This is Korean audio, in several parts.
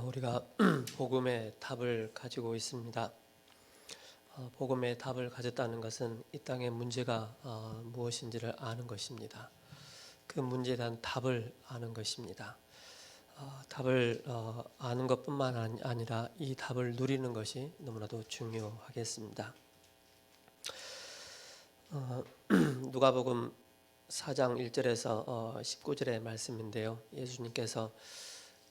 우리가 복음의 답을 가지고 있습니다. 복음의 답을 가졌다는 것은 이 땅의 문제가 무엇인지를 아는 것입니다. 그 문제에 대한 답을 아는 것입니다. 답을 아는 것뿐만 아니라 이 답을 누리는 것이 너무나도 중요하겠습니다. 누가복음 4장 1절에서 19절의 말씀인데요. 예수님께서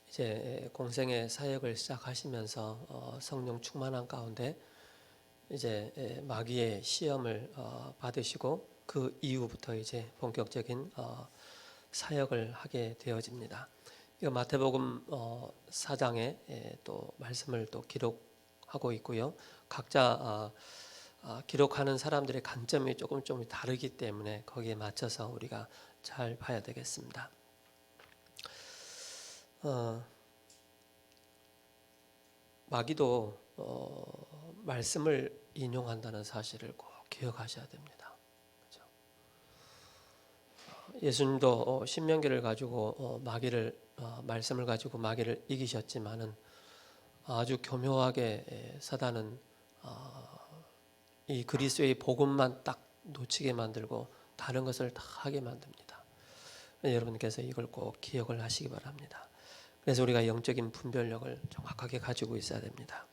이제 공생의 사역을 시작하시면서 성령 충만한 가운데 이제 마귀의 시험을 받으시고 그 이후부터 이제 본격적인 사역을 하게 되어집니다. 이거 마태복음 4장에 또 말씀을 또 기록하고 있고요. 각자 기록하는 사람들의 관점이 조금 다르기 때문에 거기에 맞춰서 우리가 잘 봐야 되겠습니다. 마귀도 말씀을 인용한다는 사실을 꼭 기억하셔야 됩니다. 그렇죠? 예수님도 신명기를 가지고 말씀을 가지고 마귀를 이기셨지만은 아주 교묘하게 사단은 이 그리스도의 복음만 딱 놓치게 만들고 다른 것을 다 하게 만듭니다. 여러분께서 이걸 꼭 기억을 하시기 바랍니다. 그래서 우리가 영적인 분별력을 정확하게 가지고 있어야 됩니다.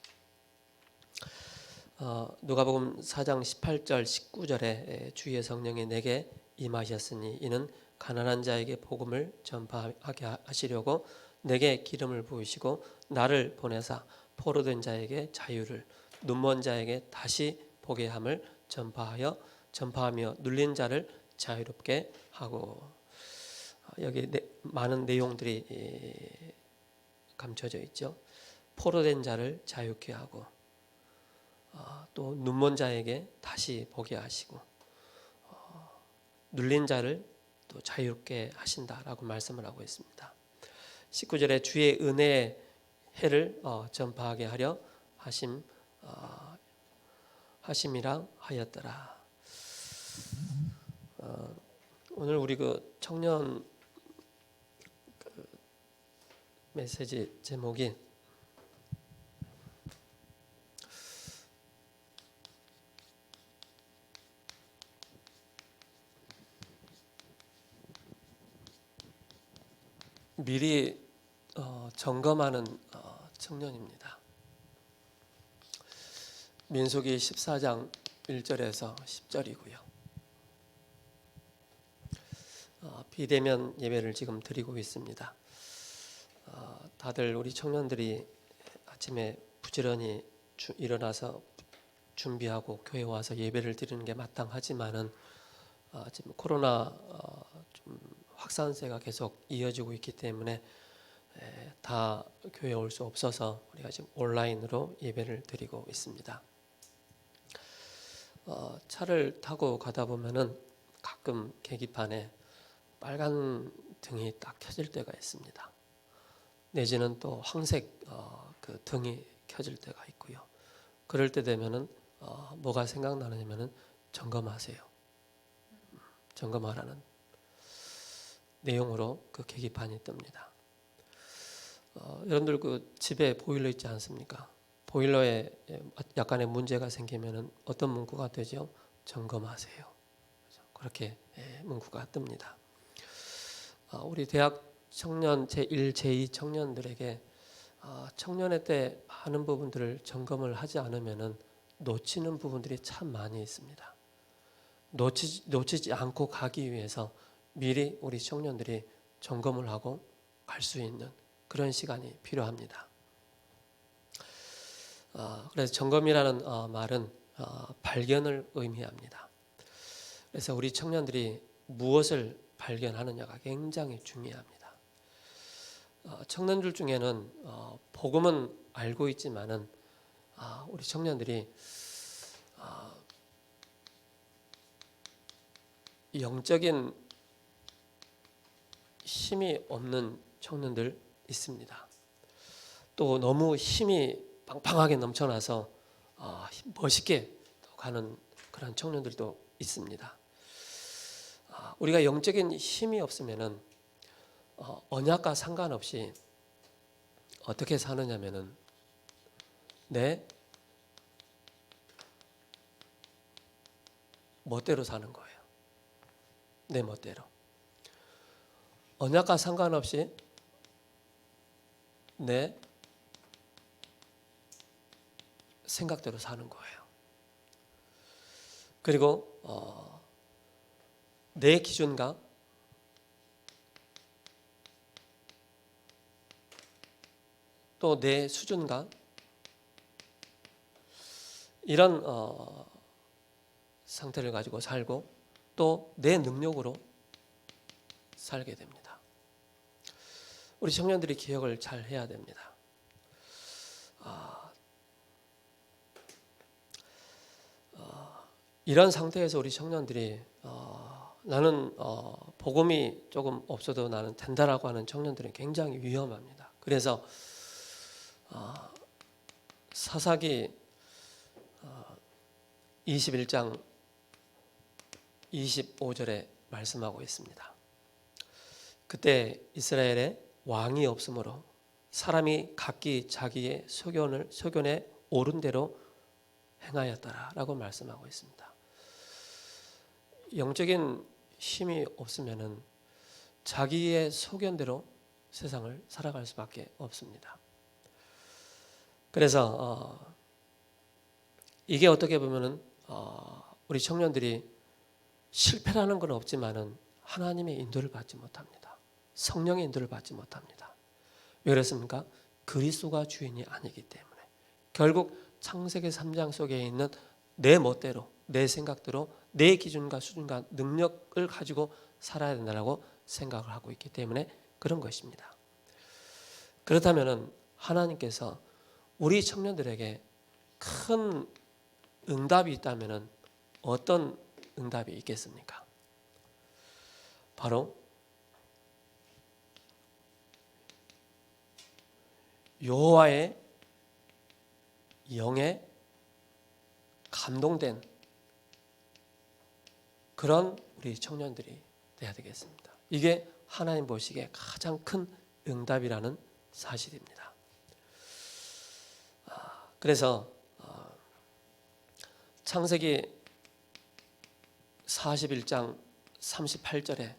누가복음 4장 18절 19절에 주의 성령이 내게 임하셨으니 이는 가난한 자에게 복음을 전파하게 하시려고 내게 기름을 부으시고 나를 보내사 포로된 자에게 자유를 눈먼 자에게 다시 보게 함을 전파하며 눌린 자를 자유롭게 하고. 여기 많은 내용들이 감춰져 있죠. 포로된 자를 자유케 하고 또 눈먼 자에게 다시 보게 하시고 눌린 자를 또 자유롭게 하신다라고 말씀을 하고 있습니다. 19절에 주의 은혜의 해를 전파하게 하려 하심이라 하였더라. 오늘 우리 그 청년 메시지 제목이 미리 점검하는 청년입니다. 민수기 14장 1절에서 10절이고요. 비대면 예배를 지금 드리고 있습니다. 다들 우리 청년들이 아침에 부지런히 일어나서 준비하고 교회 와서 예배를 드리는 게 마땅하지만은 지금 코로나 좀 확산세가 계속 이어지고 있기 때문에 다 교회에 올 수 없어서 우리가 지금 온라인으로 예배를 드리고 있습니다. 차를 타고 가다 보면은 가끔 계기판에 빨간 등이 딱 켜질 때가 있습니다. 내지는 또 황색 그 등이 켜질 때가 있고요. 그럴 때 되면은 뭐가 생각나느냐면은 점검하세요. 점검하라는 내용으로 그 계기판이 뜹니다. 여러분들 그 집에 보일러 있지 않습니까? 보일러에 약간의 문제가 생기면은 어떤 문구가 되죠? 점검하세요. 그렇게 문구가 뜹니다. 우리 대학 청년 제1, 제2 청년들에게 청년회 때 많은 부분들을 점검을 하지 않으면은 놓치는 부분들이 참 많이 있습니다. 놓치지 않고 가기 위해서 미리 우리 청년들이 점검을 하고 갈 수 있는 그런 시간이 필요합니다. 그래서 점검이라는 말은 발견을 의미합니다. 그래서 우리 청년들이 무엇을 발견하느냐가 굉장히 중요합니다. 청년들 중에는 복음은 알고 있지만은 우리 청년들이 영적인 힘이 없는 청년들 있습니다. 또 너무 힘이 빵빵하게 넘쳐나서 멋있게 가는 그런 청년들도 있습니다. 우리가 영적인 힘이 없으면은 언약과 상관없이 어떻게 사느냐면은 내 멋대로 사는 거예요. 내 멋대로. 언약과 상관없이 내 생각대로 사는 거예요. 그리고 내 기준과 또 내 수준과 이런 상태를 가지고 살고 또 내 능력으로 살게 됩니다. 우리 청년들이 기억을 잘 해야 됩니다. 이런 상태에서 우리 청년들이 나는 복음이 조금 없어도 나는 된다라고 하는 청년들은 굉장히 위험합니다. 그래서 사사기 21장 25절에 말씀하고 있습니다. 그때 이스라엘에 왕이 없으므로 사람이 각기 자기의 소견에 옳은 대로 행하였더라라고 말씀하고 있습니다. 영적인 힘이 없으면은 자기의 소견대로 세상을 살아갈 수밖에 없습니다. 그래서 이게 어떻게 보면은 우리 청년들이 실패라는 건 없지만은 하나님의 인도를 받지 못합니다. 성령의 인도를 받지 못합니다. 왜 그렇습니까? 그리스도가 주인이 아니기 때문에. 결국 창세기 3장 속에 있는 내 멋대로, 내 생각대로, 내 기준과 수준과 능력을 가지고 살아야 된다고 생각을 하고 있기 때문에 그런 것입니다. 그렇다면 하나님께서 우리 청년들에게 큰 응답이 있다면 어떤 응답이 있겠습니까? 바로 여호와의 영에 감동된 그런 우리 청년들이 돼야 되겠습니다. 이게 하나님 보시기에 가장 큰 응답이라는 사실입니다. 그래서 창세기 41장 38절에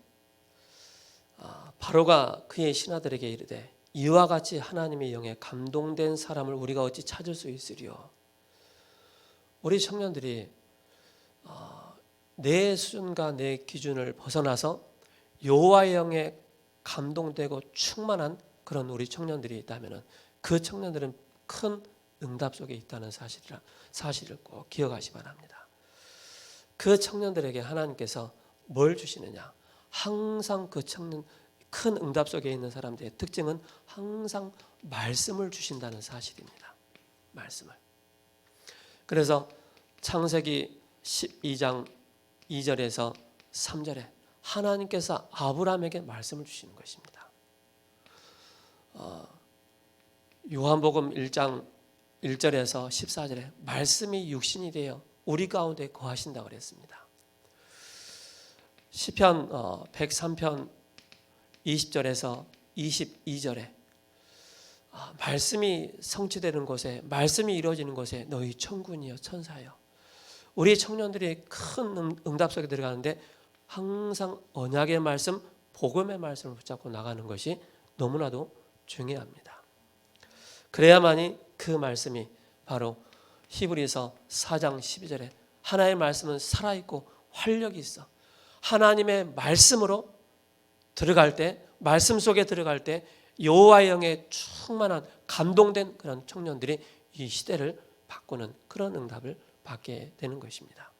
바로가 그의 신하들에게 이르되 이와 같이 하나님의 영에 감동된 사람을 우리가 어찌 찾을 수 있으리요. 우리 청년들이 내 수준과 내 기준을 벗어나서 여호와의 영에 감동되고 충만한 그런 우리 청년들이 있다면 그 청년들은 큰 응답 속에 있다는 사실을 꼭 기억하시 바랍니다. 그 청년들에게 하나님께서 뭘 주시느냐? 항상 그 청년 큰 응답 속에 있는 사람들의 특징은 항상 말씀을 주신다는 사실입니다. 말씀을. 그래서 창세기 12장 2절에서 3절에 하나님께서 아브라함에게 말씀을 주시는 것입니다. 요한복음 1장 1절에서 14절에 말씀이 육신이 되어 우리 가운데 거하신다고 그랬습니다. 시편 103편 20절에서 22절에 말씀이 성취되는 곳에, 말씀이 이루어지는 곳에 너희 천군이여 천사여. 우리 청년들이 큰 응답 속에 들어가는데 항상 언약의 말씀, 복음의 말씀을 붙잡고 나가는 것이 너무나도 중요합니다. 그래야만이 그 말씀이 바로 히브리서 4장 12절에 하나님의 말씀은 살아있고 활력이 있어. 하나님의 말씀으로 들어갈 때, 말씀 속에 들어갈 때 여호와의 영에 충만한 감동된 그런 청년들이 이 시대를 바꾸는 그런 응답을 받게 되는 것입니다.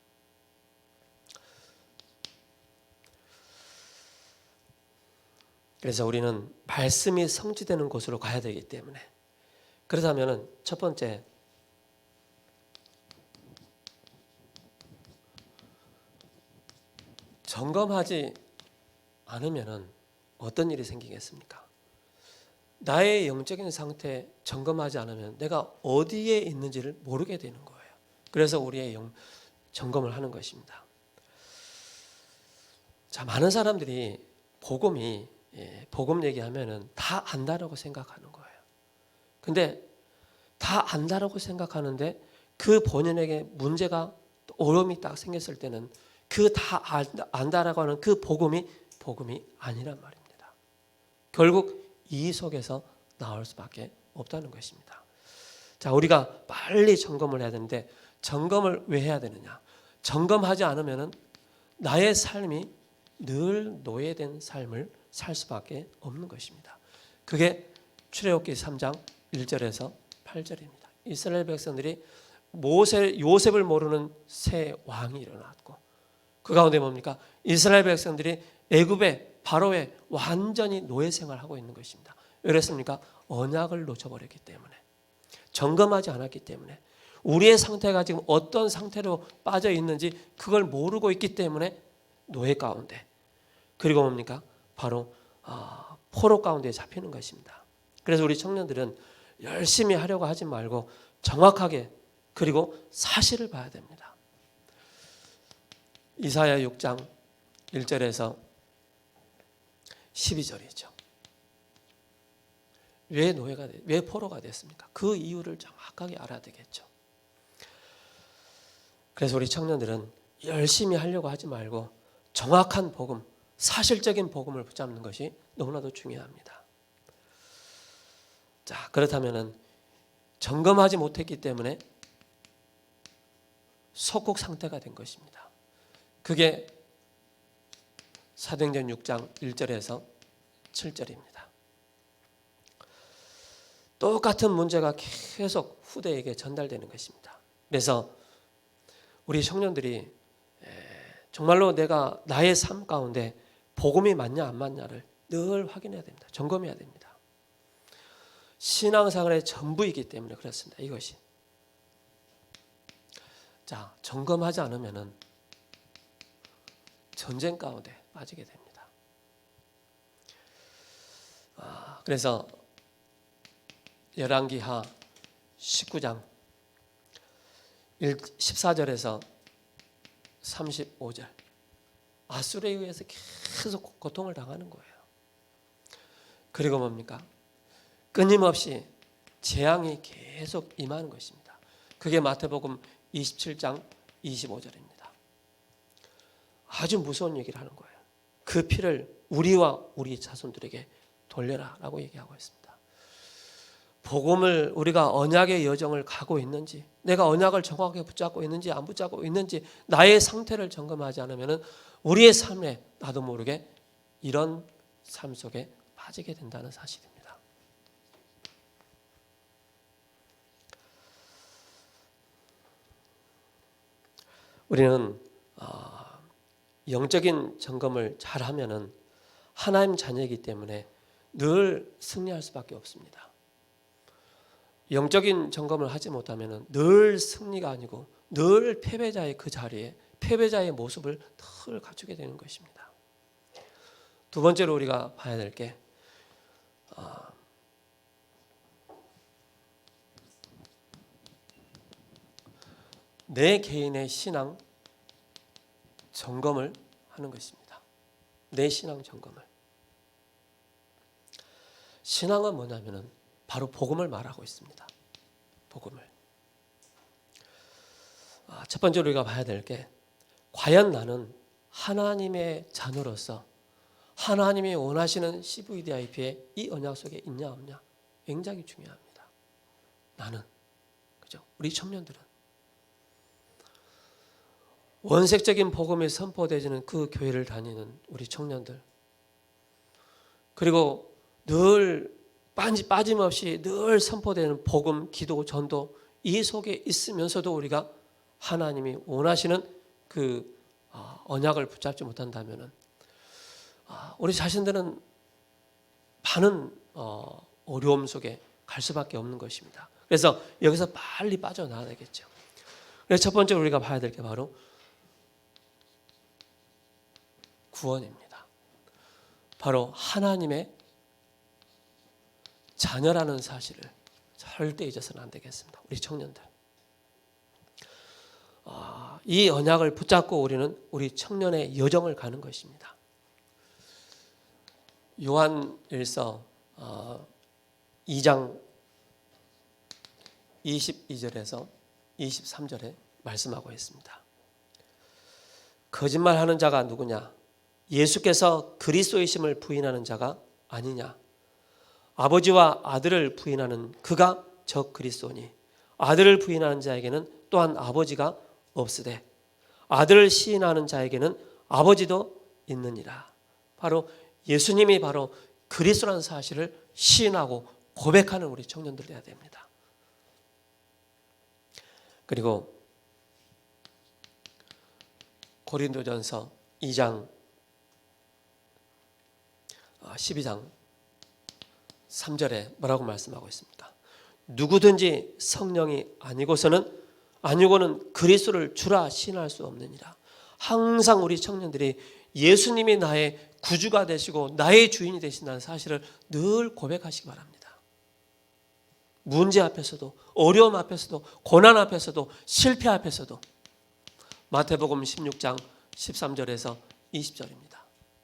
그래서 우리는 말씀이 성취되는 곳으로 가야 되기 때문에, 그렇다면 첫 번째, 점검하지 않으면 어떤 일이 생기겠습니까? 나의 영적인 상태 점검하지 않으면 내가 어디에 있는지를 모르게 되는 거예요. 그래서 우리의 점검을 하는 것입니다. 자, 많은 사람들이 복음 얘기하면은 다 안다라고 생각하는 거예요. 근데 다 안다라고 생각하는데 그 본인에게 문제가 어려움이 딱 생겼을 때는 그 다 안다라고 하는 그 복음이 아니란 말입니다. 결국 이 속에서 나올 수밖에 없다는 것입니다. 자, 우리가 빨리 점검을 해야 되는데 점검을 왜 해야 되느냐? 점검하지 않으면은 나의 삶이 늘 노예된 삶을 살 수밖에 없는 것입니다. 그게 출애굽기 3장 1절에서 8절입니다. 이스라엘 백성들이 요셉을 모르는 새 왕이 일어났고 그 가운데 뭡니까? 이스라엘 백성들이 애굽의 바로의 완전히 노예 생활을 하고 있는 것입니다. 왜 그랬습니까? 언약을 놓쳐버렸기 때문에, 점검하지 않았기 때문에, 우리의 상태가 지금 어떤 상태로 빠져 있는지 그걸 모르고 있기 때문에 노예 가운데, 그리고 뭡니까? 바로 포로 가운데 잡히는 것입니다. 그래서 우리 청년들은 열심히 하려고 하지 말고 정확하게 그리고 사실을 봐야 됩니다. 이사야 6장 1절에서 12절이죠. 왜 포로가 됐습니까? 그 이유를 정확하게 알아야 되겠죠. 그래서 우리 청년들은 열심히 하려고 하지 말고 정확한 복음, 사실적인 복음을 붙잡는 것이 너무나도 중요합니다. 자, 그렇다면은 점검하지 못했기 때문에 속국 상태가 된 것입니다. 그게 사도행전 6장 1절에서 7절입니다. 똑같은 문제가 계속 후대에게 전달되는 것입니다. 그래서 우리 청년들이 정말로 내가 나의 삶 가운데 복음이 맞냐 안 맞냐를 늘 확인해야 됩니다. 점검해야 됩니다. 신앙생활의 전부이기 때문에 그렇습니다. 이것이. 자, 점검하지 않으면은 전쟁 가운데 빠지게 됩니다. 그래서 열왕기하 19장 14절에서 35절, 아수르에 의해서 계속 고통을 당하는 거예요. 그리고 뭡니까? 끊임없이 재앙이 계속 임하는 것입니다. 그게 마태복음 27장 25절입니다. 아주 무서운 얘기를 하는 거예요. 그 피를 우리와 우리 자손들에게 돌려라 라고 얘기하고 있습니다. 복음을 우리가 언약의 여정을 가고 있는지, 내가 언약을 정확하게 붙잡고 있는지 안 붙잡고 있는지 나의 상태를 점검하지 않으면 우리의 삶에 나도 모르게 이런 삶 속에 빠지게 된다는 사실입니다. 우리는 영적인 점검을 잘하면은 하나님 자녀이기 때문에 늘 승리할 수밖에 없습니다. 영적인 점검을 하지 못하면 늘 승리가 아니고 늘 패배자의 그 자리에 패배자의 모습을 늘 갖추게 되는 것입니다. 두 번째로 우리가 봐야 될 게 내 개인의 신앙 점검을 하는 것입니다. 내 신앙 점검을. 신앙은 뭐냐면은 바로 복음을 말하고 있습니다. 복음을. 첫 번째로 우리가 봐야 될 게 과연 나는 하나님의 자녀로서 하나님이 원하시는 CVDIP의 이 언약 속에 있냐 없냐 굉장히 중요합니다. 나는, 그죠? 우리 청년들은 원색적인 복음이 선포되지는 그 교회를 다니는 우리 청년들, 그리고 늘 빠짐없이 늘 선포되는 복음, 기도, 전도 이 속에 있으면서도 우리가 하나님이 원하시는 그 언약을 붙잡지 못한다면은 우리 자신들은 많은 어려움 속에 갈 수밖에 없는 것입니다. 그래서 여기서 빨리 빠져나와야 되겠죠. 그래서 첫 번째로 우리가 봐야 될 게 바로 구원입니다. 바로 하나님의 자녀라는 사실을 절대 잊어서는 안 되겠습니다. 우리 청년들. 이 언약을 붙잡고 우리는 우리 청년의 여정을 가는 것입니다. 요한일서 2장 22절에서 23절에 말씀하고 있습니다. 거짓말하는 자가 누구냐? 예수께서 그리스도이심을 부인하는 자가 아니냐? 아버지와 아들을 부인하는 그가 적 그리스도니 아들을 부인하는 자에게는 또한 아버지가 없으되 아들을 시인하는 자에게는 아버지도 있느니라. 바로 예수님이 바로 그리스도라는 사실을 시인하고 고백하는 우리 청년들 되어야 됩니다. 그리고 고린도전서 2장 12장 3절에 뭐라고 말씀하고 있습니까? 누구든지 성령이 아니고는 그리스도를 주라 시인할 수 없느니라. 항상 우리 청년들이 예수님이 나의 구주가 되시고 나의 주인이 되신다는 사실을 늘 고백하시기 바랍니다. 문제 앞에서도, 어려움 앞에서도, 고난 앞에서도, 실패 앞에서도. 마태복음 16장 13절에서 20절입니다.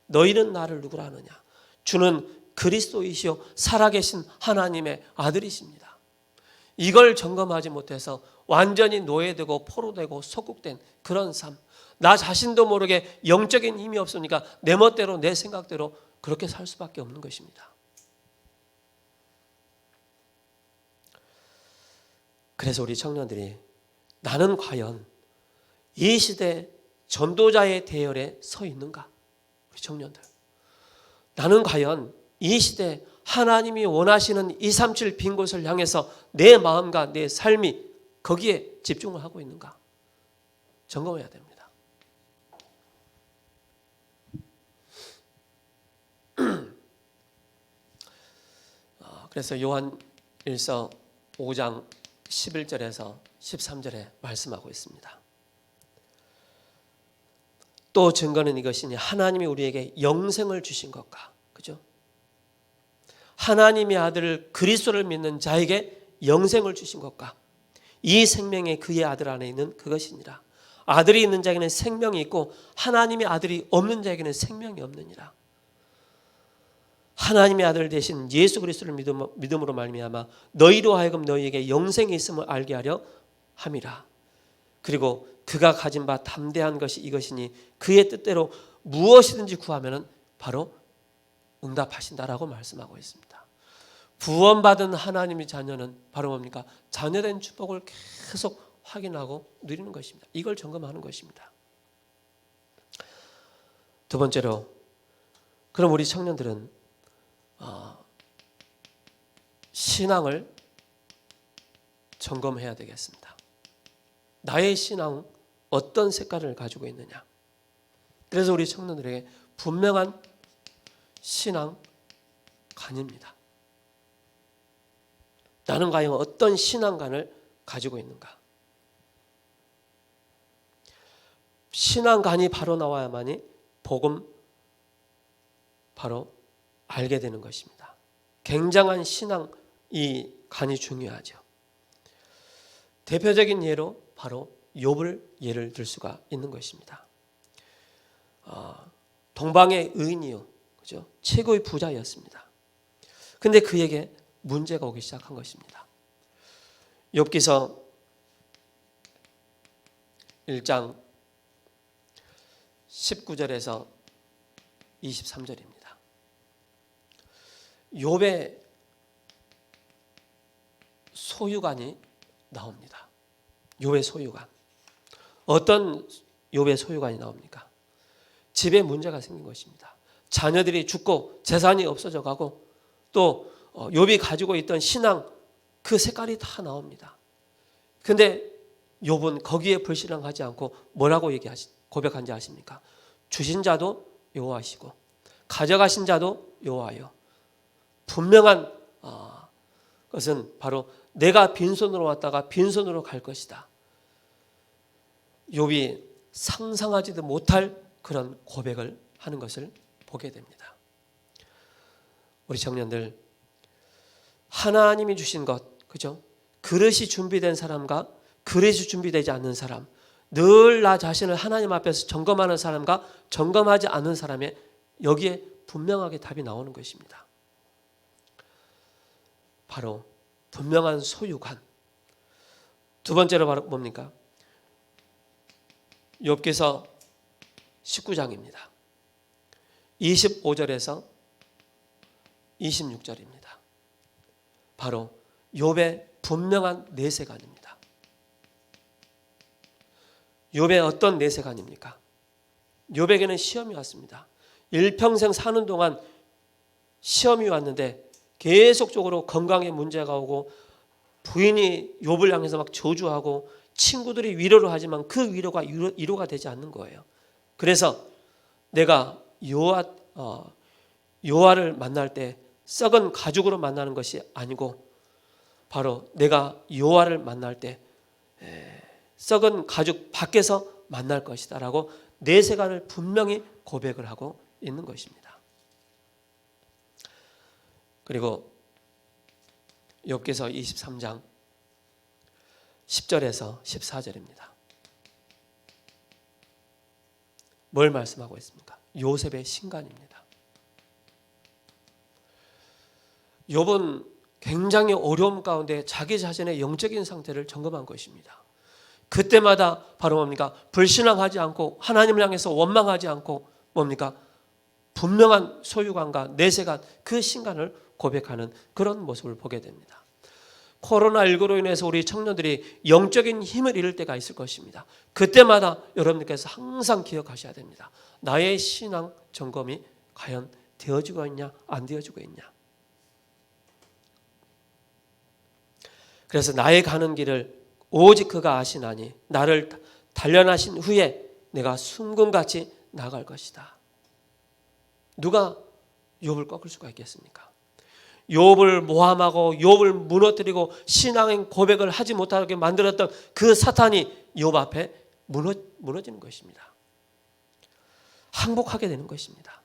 너희는 나를 누구라 하느냐? 주는 그리스도이시요 살아계신 하나님의 아들이십니다. 이걸 점검하지 못해서 완전히 노예되고 포로되고 속국된 그런 삶, 나 자신도 모르게 영적인 힘이 없으니까 내 멋대로 내 생각대로 그렇게 살 수밖에 없는 것입니다. 그래서 우리 청년들이 나는 과연 이 시대 전도자의 대열에 서 있는가? 우리 청년들, 나는 과연 이 시대 하나님이 원하시는 237 빈 곳을 향해서 내 마음과 내 삶이 거기에 집중을 하고 있는가? 점검해야 됩니다. 그래서 요한 1서 5장 11절에서 13절에 말씀하고 있습니다. 또 증거는 이것이니 하나님이 우리에게 영생을 주신 것과, 그죠? 하나님의 아들 그리스도를 믿는 자에게 영생을 주신 것과 이 생명이 그의 아들 안에 있는 그것이니라. 아들이 있는 자에게는 생명이 있고 하나님의 아들이 없는 자에게는 생명이 없느니라. 하나님의 아들 대신 예수 그리스도를 믿음으로 말미암아 너희로 하여금 너희에게 영생이 있음을 알게 하려 함이라. 그리고 그가 가진 바 담대한 것이 이것이니 그의 뜻대로 무엇이든지 구하면 바로 응답하신다라고 말씀하고 있습니다. 구원받은 하나님의 자녀는 바로 뭡니까? 자녀된 축복을 계속 확인하고 누리는 것입니다. 이걸 점검하는 것입니다. 두 번째로, 그럼 우리 청년들은 신앙을 점검해야 되겠습니다. 나의 신앙 어떤 색깔을 가지고 있느냐? 그래서 우리 청년들에게 분명한 신앙관입니다. 나는 과연 어떤 신앙관을 가지고 있는가? 신앙관이 바로 나와야만이 복음 바로 알게 되는 것입니다. 굉장한 신앙 이 관이 중요하죠. 대표적인 예로 바로 욥을 예를 들 수가 있는 것입니다. 동방의 의인이요, 그죠? 최고의 부자였습니다. 근데 그에게 문제가 오기 시작한 것입니다. 욥기서 1장 19절에서 23절입니다. 욥의 소유관이 나옵니다. 욥의 소유관. 어떤 욥의 소유관이 나옵니까? 집에 문제가 생긴 것입니다. 자녀들이 죽고 재산이 없어져 가고 또 욥이 가지고 있던 신앙 그 색깔이 다 나옵니다. 그런데 욥은 거기에 불신앙하지 않고 뭐라고 고백한지 아십니까? 주신 자도 여호와시고 가져가신 자도 여호와요. 분명한 것은 바로 내가 빈손으로 왔다가 빈손으로 갈 것이다. 욥이 상상하지도 못할 그런 고백을 하는 것을 보게 됩니다. 우리 청년들, 하나님이 주신 것, 그죠? 그릇이 준비된 사람과 그릇이 준비되지 않는 사람, 늘 나 자신을 하나님 앞에서 점검하는 사람과 점검하지 않는 사람의 여기에 분명하게 답이 나오는 것입니다. 바로 분명한 소유관, 두 번째로 바로 뭡니까? 욥기서 19장입니다. 25절에서 26절입니다. 바로 욥의 분명한 내세관입니다. 욥의 어떤 내세관입니까? 욥에게는 시험이 왔습니다. 일평생 사는 동안 시험이 왔는데 계속적으로 건강에 문제가 오고 부인이 욥을 향해서 막 저주하고 친구들이 위로를 하지만 그 위로가 위로가 되지 않는 거예요. 그래서 내가 여호와를 만날 때 썩은 가죽으로 만나는 것이 아니고 바로 내가 여호와를 만날 때 썩은 가죽 밖에서 만날 것이다 라고 내세관을 분명히 고백을 하고 있는 것입니다. 그리고 욥기서 23장 10절에서 14절입니다. 뭘 말씀하고 있습니까? 요셉의 신간입니다. 욥은 굉장히 어려움 가운데 자기 자신의 영적인 상태를 점검한 것입니다. 그때마다 바로 뭡니까? 불신앙하지 않고 하나님을 향해서 원망하지 않고 뭡니까? 분명한 소유관과 내세관, 그 신간을 고백하는 그런 모습을 보게 됩니다. 코로나19로 인해서 우리 청년들이 영적인 힘을 잃을 때가 있을 것입니다. 그때마다 여러분들께서 항상 기억하셔야 됩니다. 나의 신앙 점검이 과연 되어지고 있냐 안 되어지고 있냐. 그래서 나의 가는 길을 오직 그가 아시나니 나를 단련하신 후에 내가 순금같이 나갈 것이다. 누가 욥을 꺾을 수가 있겠습니까? 욥을 모함하고 욥을 무너뜨리고 신앙의 고백을 하지 못하게 만들었던 그 사탄이 욥 앞에 무너지는 것입니다. 항복하게 되는 것입니다.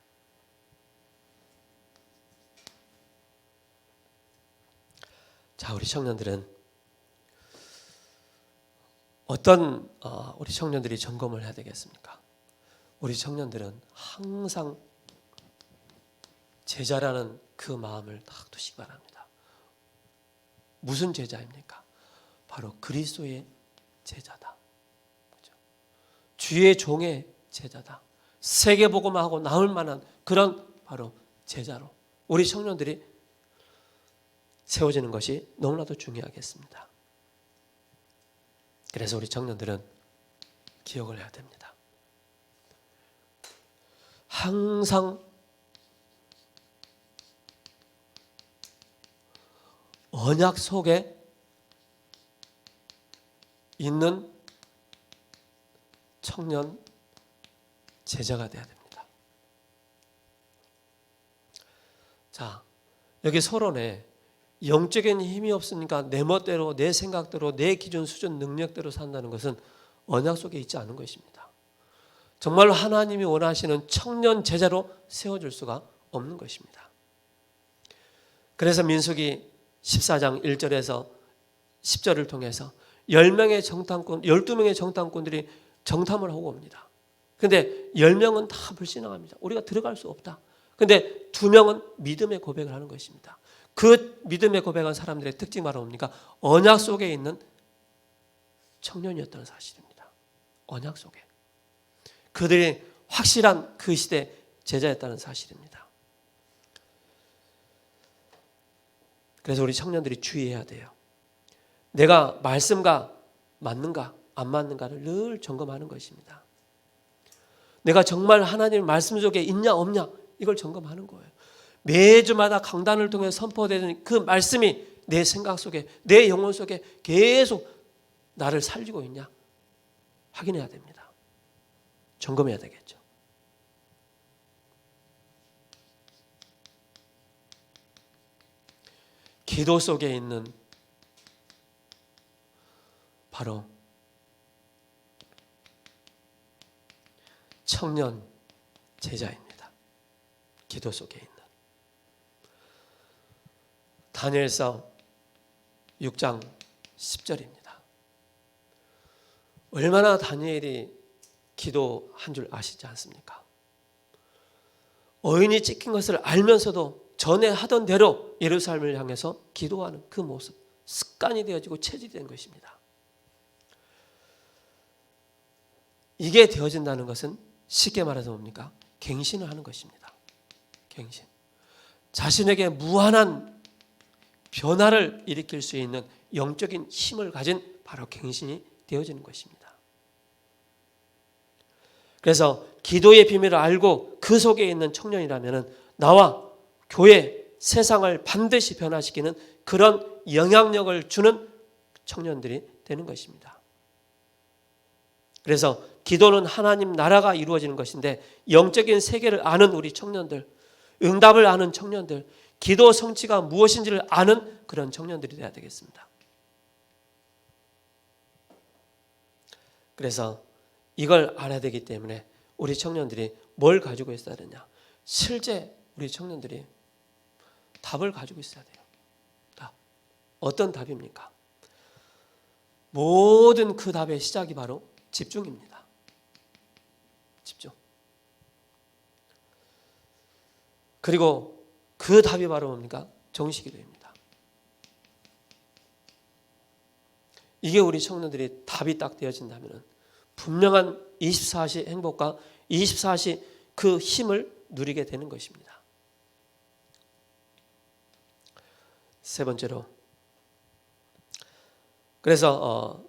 자, 우리 청년들은 어떤 우리 청년들이 점검을 해야 되겠습니까? 우리 청년들은 항상 제자라는 그 마음을 딱 두시기 바랍니다. 무슨 제자입니까? 바로 그리스도의 제자다. 그렇죠? 주의 종의 제자다. 세계복음화하고 나올 만한 그런 바로 제자로 우리 청년들이 세워지는 것이 너무나도 중요하겠습니다. 그래서 우리 청년들은 기억을 해야 됩니다. 항상 언약 속에 있는 청년 제자가 되어야 됩니다. 자, 여기 서론에 영적인 힘이 없으니까 내 멋대로 내 생각대로 내 기준 수준 능력대로 산다는 것은 언약 속에 있지 않은 것입니다. 정말로 하나님이 원하시는 청년 제자로 세워줄 수가 없는 것입니다. 그래서 민수기 14장 1절에서 10절을 통해서 10명의 정탐꾼, 12명의 정탐꾼들이 정탐을 하고 옵니다. 그런데 10명은 다 불신앙합니다. 우리가 들어갈 수 없다. 그런데 2명은 믿음의 고백을 하는 것입니다. 그 믿음의 고백한 사람들의 특징이 바로 뭡니까? 언약 속에 있는 청년이었다는 사실입니다. 언약 속에. 그들이 확실한 그 시대 제자였다는 사실입니다. 그래서 우리 청년들이 주의해야 돼요. 내가 말씀과 맞는가 안 맞는가를 늘 점검하는 것입니다. 내가 정말 하나님의 말씀 속에 있냐 없냐 이걸 점검하는 거예요. 매주마다 강단을 통해 선포되는 그 말씀이 내 생각 속에 내 영혼 속에 계속 나를 살리고 있냐 확인해야 됩니다. 점검해야 되겠죠. 기도 속에 있는 바로 청년 제자입니다. 기도 속에 있는. 다니엘서 6장 10절입니다. 얼마나 다니엘이 기도한 줄 아시지 않습니까? 어인이 찍힌 것을 알면서도 전에 하던 대로 예루살렘을 향해서 기도하는 그 모습, 습관이 되어지고 체질이 된 것입니다. 이게 되어진다는 것은 쉽게 말해서 뭡니까? 갱신을 하는 것입니다. 갱신. 자신에게 무한한 변화를 일으킬 수 있는 영적인 힘을 가진 바로 갱신이 되어지는 것입니다. 그래서 기도의 비밀을 알고 그 속에 있는 청년이라면 나와 교회, 세상을 반드시 변화시키는 그런 영향력을 주는 청년들이 되는 것입니다. 그래서 기도는 하나님 나라가 이루어지는 것인데 영적인 세계를 아는 우리 청년들, 응답을 아는 청년들, 기도 성취가 무엇인지를 아는 그런 청년들이 되어야 되겠습니다. 그래서 이걸 알아야 되기 때문에 우리 청년들이 뭘 가지고 있어야 되냐? 실제 우리 청년들이 답을 가지고 있어야 돼요. 답. 어떤 답입니까? 모든 그 답의 시작이 바로 집중입니다. 집중. 그리고 그 답이 바로 뭡니까? 정식기도입니다. 이게 우리 청년들이 답이 딱 되어진다면 분명한 24시 행복과 24시 그 힘을 누리게 되는 것입니다. 세 번째로, 그래서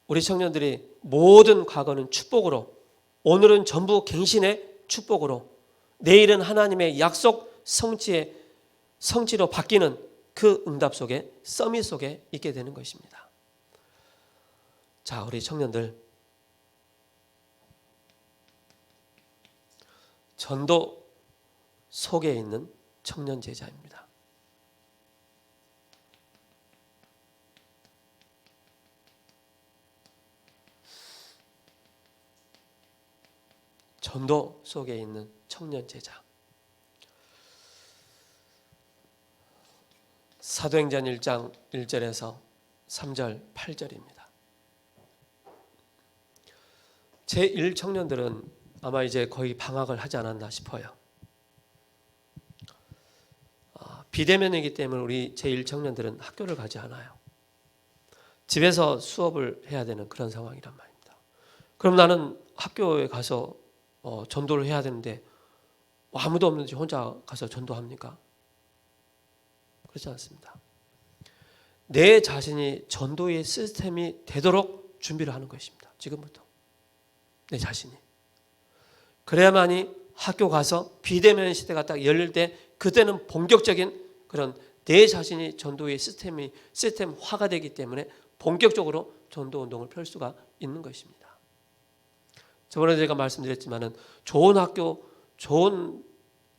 우리 청년들이 모든 과거는 축복으로, 오늘은 전부 갱신의 축복으로, 내일은 하나님의 약속 성취로 바뀌는 그 응답 속에, 서밋 속에 있게 되는 것입니다. 자, 우리 청년들, 전도 속에 있는 청년 제자입니다. 전도 속에 있는 청년 제자. 사도행전 1장 1절에서 3절 8절입니다. 제1청년들은 아마 이제 거의 방학을 하지 않았나 싶어요. 비대면이기 때문에 우리 제1청년들은 학교를 가지 않아요. 집에서 수업을 해야 되는 그런 상황이란 말입니다. 그럼 나는 학교에 가서 전도를 해야 되는데 아무도 없는지 혼자 가서 전도합니까? 그렇지 않습니다. 내 자신이 전도의 시스템이 되도록 준비를 하는 것입니다. 지금부터 내 자신이. 그래야만이 학교 가서 비대면 시대가 딱 열릴 때 그때는 본격적인 그런 내 자신이 전도의 시스템화가 되기 때문에 본격적으로 전도 운동을 펼 수가 있는 것입니다. 저번에 제가 말씀드렸지만은 좋은 학교, 좋은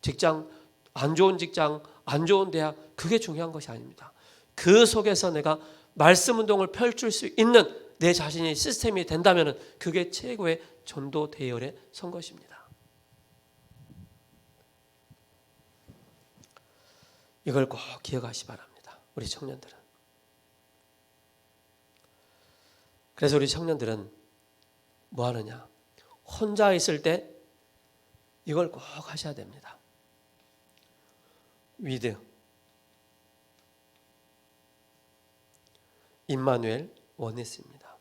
직장, 안 좋은 직장, 안 좋은 대학, 그게 중요한 것이 아닙니다. 그 속에서 내가 말씀 운동을 펼칠 수 있는 내 자신이 시스템이 된다면 그게 최고의 전도 대열에 선 것입니다. 이걸 꼭 기억하시 바랍니다. 우리 청년들은. 그래서 우리 청년들은 뭐 하느냐? 혼자 있을 때 이걸 꼭 하셔야 됩니다. 위드 임마누엘 원네스입니다.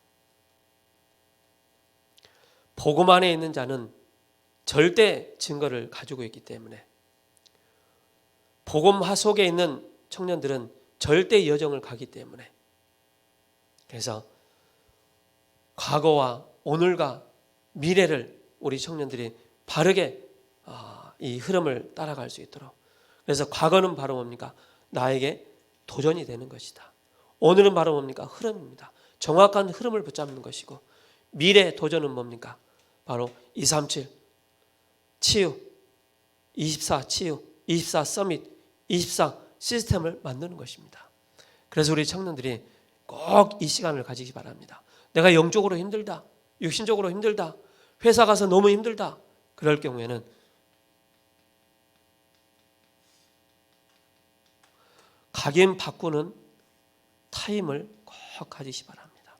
복음 안에 있는 자는 절대 증거를 가지고 있기 때문에 복음 속에 있는 청년들은 절대 여정을 가기 때문에 그래서 과거와 오늘과 미래를 우리 청년들이 바르게 이 흐름을 따라갈 수 있도록 그래서 과거는 바로 뭡니까? 나에게 도전이 되는 것이다. 오늘은 바로 뭡니까? 흐름입니다. 정확한 흐름을 붙잡는 것이고 미래 도전은 뭡니까? 바로 237 치유, 24 치유, 24 서밋, 24 시스템을 만드는 것입니다. 그래서 우리 청년들이 꼭 이 시간을 가지기 바랍니다. 내가 영적으로 힘들다, 육신적으로 힘들다, 회사 가서 너무 힘들다. 그럴 경우에는 각인 바꾸는 타임을 꼭 가지시 바랍니다.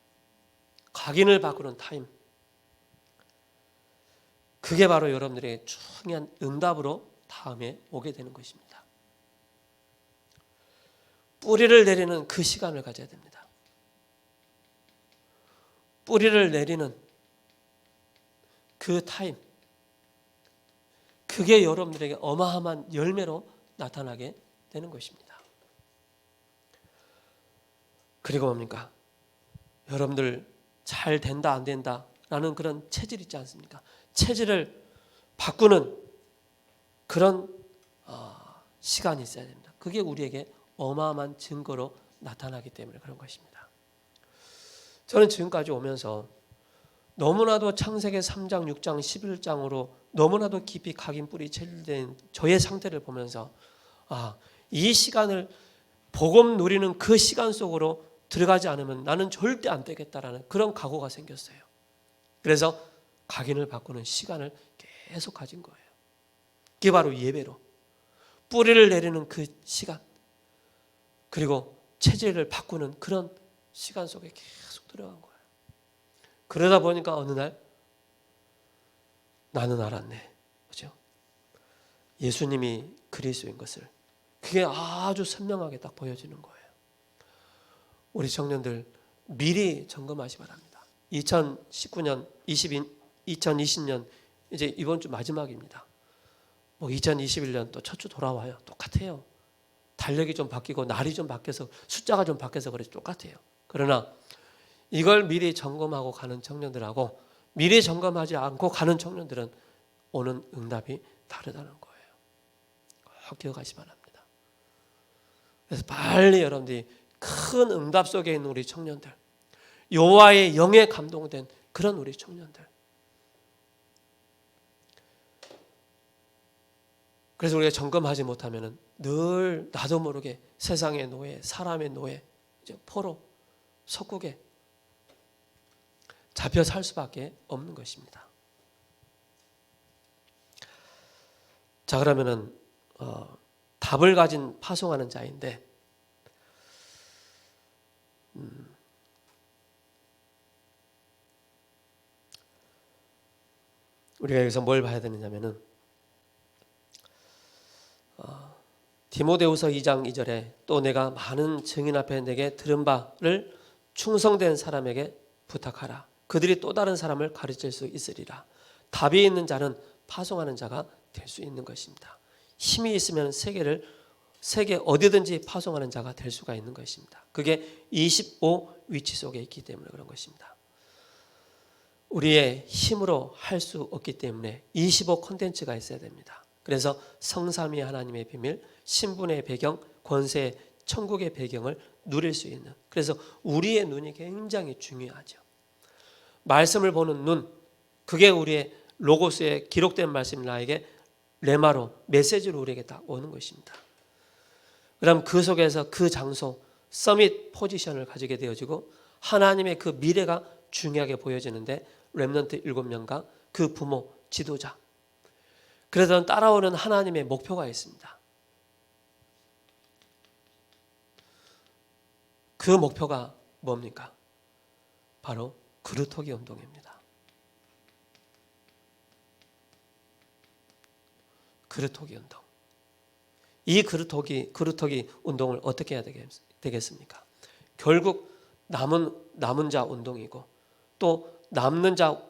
각인을 바꾸는 타임. 그게 바로 여러분들의 중요한 응답으로 다음에 오게 되는 것입니다. 뿌리를 내리는 그 시간을 가져야 됩니다. 뿌리를 내리는 그 타임, 그게 여러분들에게 어마어마한 열매로 나타나게 되는 것입니다. 그리고 뭡니까? 여러분들 잘 된다 안 된다 라는 그런 체질 있지 않습니까? 체질을 바꾸는 그런 시간이 있어야 됩니다. 그게 우리에게 어마어마한 증거로 나타나기 때문에 그런 것입니다. 저는 지금까지 오면서 너무나도 창세기 3장, 6장, 11장으로 너무나도 깊이 각인 뿌리 체질된 저의 상태를 보면서 이 시간을 복음 누리는 그 시간 속으로 들어가지 않으면 나는 절대 안 되겠다라는 그런 각오가 생겼어요. 그래서 각인을 바꾸는 시간을 계속 가진 거예요. 그게 바로 예배로 뿌리를 내리는 그 시간, 그리고 체질을 바꾸는 그런 시간 속에 계속 들어간 거예요. 그러다 보니까 어느 날 나는 알았네, 그죠? 예수님이 그리스도인 것을, 그게 아주 선명하게 딱 보여지는 거예요. 우리 청년들 미리 점검하시 바랍니다. 2019년, 2020년 이제 이번 주 마지막입니다. 2021년 또 첫 주 돌아와요. 똑같아요. 달력이 좀 바뀌고 날이 좀 바뀌어서 숫자가 좀 바뀌어서 그래서 똑같아요. 그러나 이걸 미리 점검하고 가는 청년들하고 미리 점검하지 않고 가는 청년들은 오는 응답이 다르다는 거예요. 꼭 기억하시 바랍니다. 그래서 빨리 여러분들이 큰 응답 속에 있는 우리 청년들, 여호와의 영에 감동된 그런 우리 청년들, 그래서 우리가 점검하지 못하면 늘 나도 모르게 세상의 노예, 사람의 노예, 포로, 속국에 잡혀 살 수밖에 없는 것입니다. 자, 그러면은 답을 가진 파송하는 자인데 우리가 여기서 뭘 봐야 되느냐면은 디모데후서 2장 2절에 또 내가 많은 증인 앞에 내게 들은 바를 충성된 사람에게 부탁하라. 그들이 또 다른 사람을 가르칠 수 있으리라. 답이 있는 자는 파송하는 자가 될 수 있는 것입니다. 힘이 있으면 세계 어디든지 파송하는 자가 될 수가 있는 것입니다. 그게 25 위치 속에 있기 때문에 그런 것입니다. 우리의 힘으로 할 수 없기 때문에 25 콘텐츠가 있어야 됩니다. 그래서 성삼위 하나님의 비밀, 신분의 배경, 권세의 천국의 배경을 누릴 수 있는, 그래서 우리의 눈이 굉장히 중요하죠. 말씀을 보는 눈, 그게 우리의 로고스에 기록된 말씀이 나에게 레마로, 메시지로 우리에게 딱 오는 것입니다. 그럼 그 속에서 그 장소, 서밋 포지션을 가지게 되어지고 하나님의 그 미래가 중요하게 보여지는데 렘넌트 7명과 그 부모, 지도자, 그래서 따라오는 하나님의 목표가 있습니다. 그 목표가 뭡니까? 바로 그루터기 운동입니다. 그루터기 운동. 이 그루터기 운동을 어떻게 해야 되겠습니까? 결국 남은 자 운동이고 또 남는 자로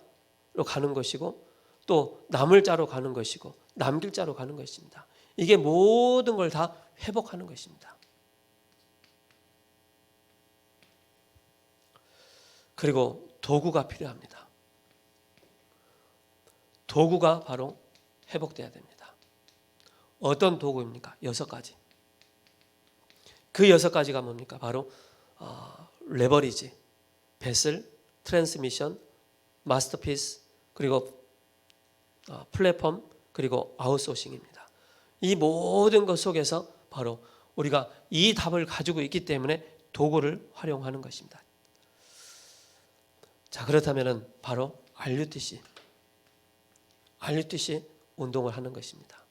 가는 것이고 또 남을 자로 가는 것이고 남길 자로 가는 것입니다. 이게 모든 걸 다 회복하는 것입니다. 그리고 도구가 필요합니다. 도구가 바로 회복돼야 됩니다. 어떤 도구입니까? 6가지. 그 6가지가 뭡니까? 바로 레버리지, 베슬, 트랜스미션, 마스터피스, 그리고 플랫폼, 그리고 아웃소싱입니다. 이 모든 것 속에서 바로 우리가 이 답을 가지고 있기 때문에 도구를 활용하는 것입니다. 자, 그렇다면 바로 RUTC 운동을 하는 것입니다.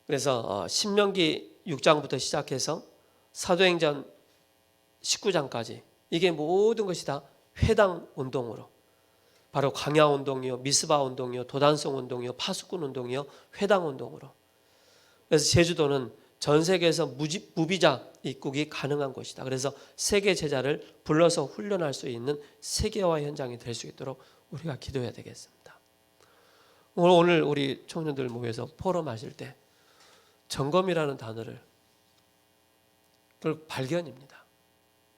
그래서 신명기 6장부터 시작해서 사도행전 19장까지 이게 모든 것이 다 회당 운동으로, 바로 광야 운동이요, 미스바 운동이요, 도단성 운동이요, 파수꾼 운동이요, 회당 운동으로. 그래서 제주도는 전 세계에서 무비자 입국이 가능한 곳이다. 그래서 세계 제자를 불러서 훈련할 수 있는 세계화 현장이 될 수 있도록 우리가 기도해야 되겠습니다. 오늘 우리 청년들 모여서 포럼하실 때 점검이라는 단어를 그걸 발견입니다.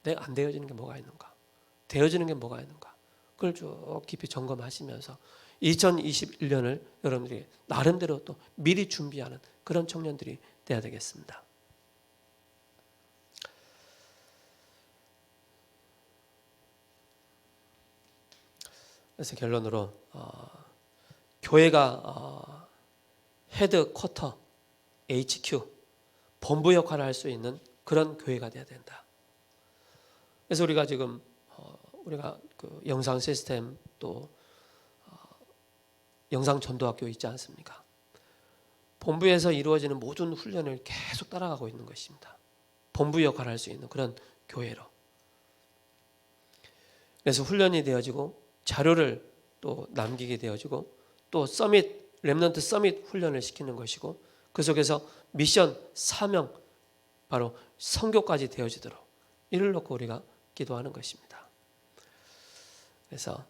내가 안 되어지는 게 뭐가 있는가? 되어지는 게 뭐가 있는가? 그걸 쭉 깊이 점검하시면서 2021년을 여러분들이 나름대로 또 미리 준비하는 그런 청년들이 돼야 되겠습니다. 그래서 결론으로 교회가 헤드쿼터, HQ, 본부 역할을 할 수 있는 그런 교회가 돼야 된다. 그래서 우리가 지금 우리가 그 영상 시스템 또 영상 전도학교 있지 않습니까? 본부에서 이루어지는 모든 훈련을 계속 따라가고 있는 것입니다. 본부 역할을 할 수 있는 그런 교회로. 그래서 훈련이 되어지고 자료를 또 남기게 되어지고 또 렘넌트 서밋 훈련을 시키는 것이고 그 속에서 미션, 사명, 바로 선교까지 되어지도록 이를 놓고 우리가 기도하는 것입니다. 그래서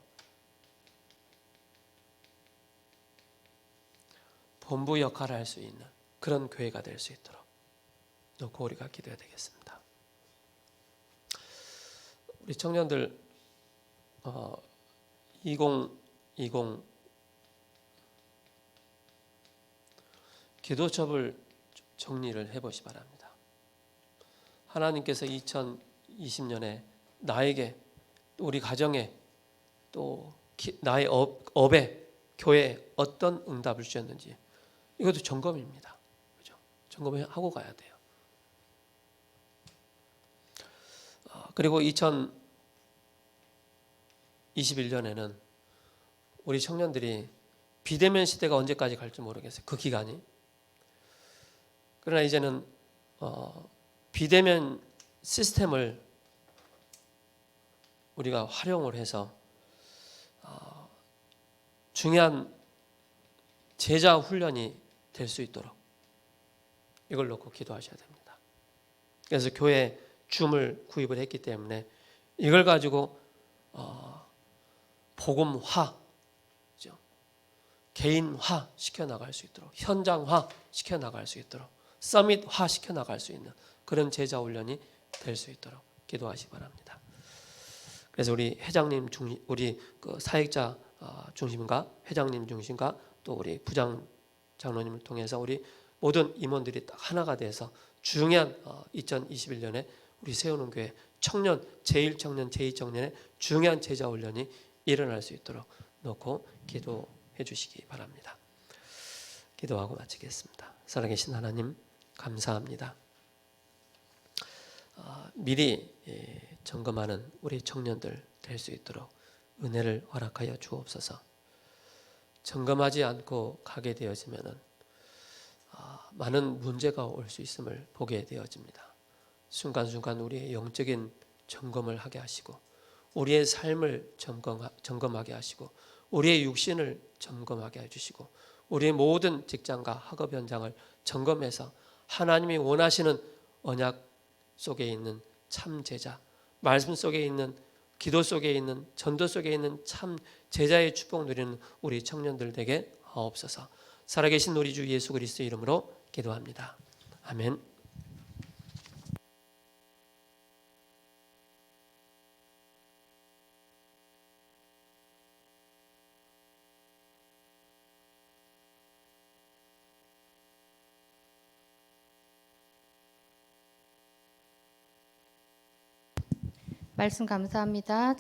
본부 역할을 할 수 있는 그런 교회가 될 수 있도록 놓고 우리가 기도해야 되겠습니다. 우리 청년들 2020 기도첩을 정리를 해보시 바랍니다. 하나님께서 2020년에 나에게 우리 가정에 또 나의 업에 교회에 어떤 응답을 주셨는지 이것도 점검입니다. 그렇죠? 점검을 하고 가야 돼요. 그리고 2021년에는 우리 청년들이 비대면 시대가 언제까지 갈지 모르겠어요. 그 기간이. 그러나 이제는 비대면 시스템을 우리가 활용을 해서 중요한 제자 훈련이 될 수 있도록 이걸 놓고 기도하셔야 됩니다. 그래서 교회 줌을 구입을 했기 때문에 이걸 가지고 복음화, 개인화 시켜나갈 수 있도록 현장화 시켜나갈 수 있도록 서밋화 시켜나갈 수 있는 그런 제자 훈련이 될 수 있도록 기도하시기 바랍니다. 그래서 우리 회장님 중심, 우리 그 사역자 중심과 회장님 중심과 또 우리 부장 장로님을 통해서 우리 모든 임원들이 딱 하나가 돼서 중요한 2021년에 우리 세우는 교회 청년, 제1청년, 제2청년의 중요한 제자 훈련이 일어날 수 있도록 놓고 기도해 주시기 바랍니다. 기도하고 마치겠습니다. 살아계신 하나님 감사합니다. 미리 점검하는 우리 청년들 될 수 있도록 은혜를 허락하여 주옵소서. 점검하지 않고 가게 되어지면은 많은 문제가 올 수 있음을 보게 되어집니다. 순간순간 우리의 영적인 점검을 하게 하시고 우리의 삶을 점검하게 하시고 우리의 육신을 점검하게 해주시고 우리의 모든 직장과 학업 현장을 점검해서 하나님이 원하시는 언약 속에 있는 참 제자, 말씀 속에 있는 기도 속에 있는 전도 속에 있는 참 제자의 축복 누리는 우리 청년들 되게 하옵소서. 살아계신 우리 주 예수 그리스도의 이름으로 기도합니다. 아멘. 말씀 감사합니다.